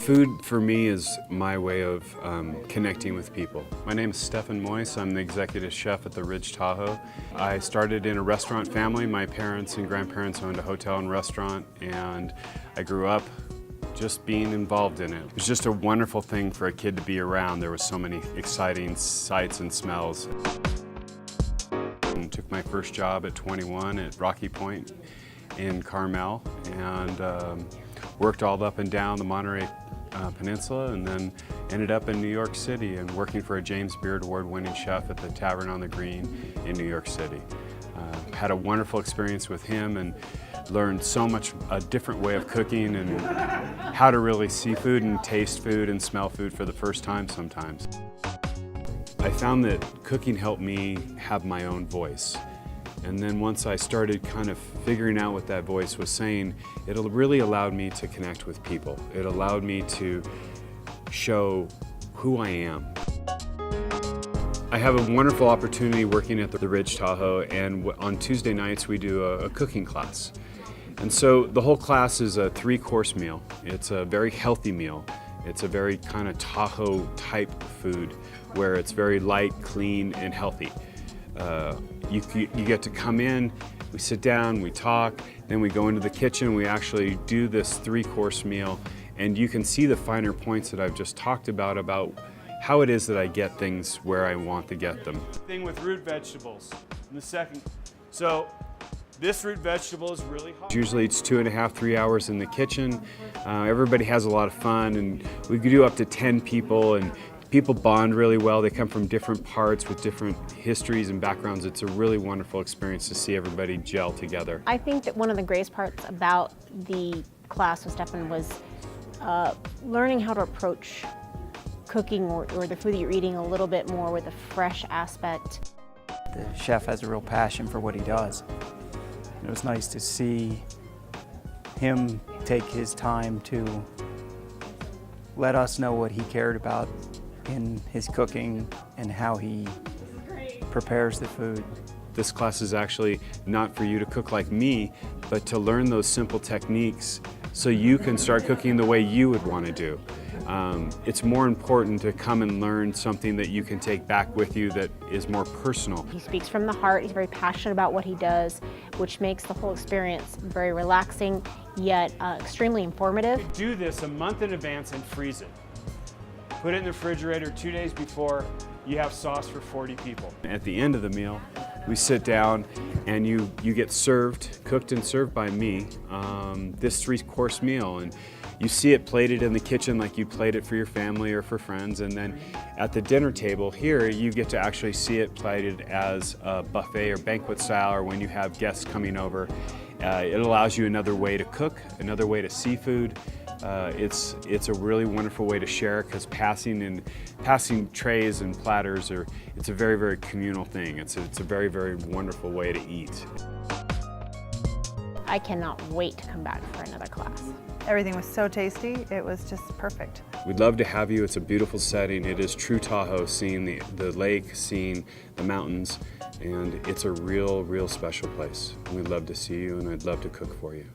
Food for me is my way of connecting with people. My name is Stefan Moise. I'm the executive chef at the Ridge Tahoe. I started in a restaurant family. My parents and grandparents owned a hotel and restaurant, and I grew up just being involved in it. It was just a wonderful thing for a kid to be around. There were so many exciting sights and smells. I took my first job at 21 at Rocky Point in Carmel, and worked all up and down the Monterey Peninsula, and then ended up in New York City and working for a James Beard Award-winning chef at the Tavern on the Green in New York City. Had a wonderful experience with him and learned so much, a different way of cooking and how to really see food and taste food and smell food for the first time sometimes. I found that cooking helped me have my own voice. And then once I started kind of figuring out what that voice was saying, it really allowed me to connect with people. It allowed me to show who I am. I have a wonderful opportunity working at the Ridge Tahoe, and on Tuesday nights we do a cooking class. And so the whole class is a 3-course meal. It's a very healthy meal. It's a very kind of Tahoe type food where it's very light, clean, and healthy. You get to come in, we sit down, we talk, then we go into the kitchen, we actually do this 3-course meal, and you can see the finer points that I've just talked about how it is that I get things where I want to get them. Thing with root vegetables in the second. So this root vegetable is really hot. Usually it's 2.5, 3 hours in the kitchen. Everybody has a lot of fun, and we could do up to 10 people, and people bond really well. They come from different parts with different histories and backgrounds. It's a really wonderful experience to see everybody gel together. I think that one of the greatest parts about the class with Stefan was learning how to approach cooking or the food that you're eating a little bit more with a fresh aspect. The chef has a real passion for what he does. It was nice to see him take his time to let us know what he cared about in his cooking and how he prepares the food. This class is actually not for you to cook like me, but to learn those simple techniques so you can start cooking the way you would want to do. It's more important to come and learn something that you can take back with you that is more personal. He speaks from the heart. He's very passionate about what he does, which makes the whole experience very relaxing, yet extremely informative. Do this a month in advance and freeze it. Put it in the refrigerator 2 days before. You have sauce for 40 people. At the end of the meal, we sit down and you get served, cooked and served by me, this 3-course meal. And you see it plated in the kitchen like you plate it for your family or for friends. And then at the dinner table here, you get to actually see it plated as a buffet or banquet style, or when you have guests coming over. It allows you another way to cook, another way to see food. It's a really wonderful way to share, because passing trays and platters it's a very, very communal thing. It's a very, very wonderful way to eat. I cannot wait to come back for another class. Everything was so tasty, it was just perfect. We'd love to have you. It's a beautiful setting. It is true Tahoe, seeing the lake, seeing the mountains, and it's a real, real special place. We'd love to see you, and I'd love to cook for you.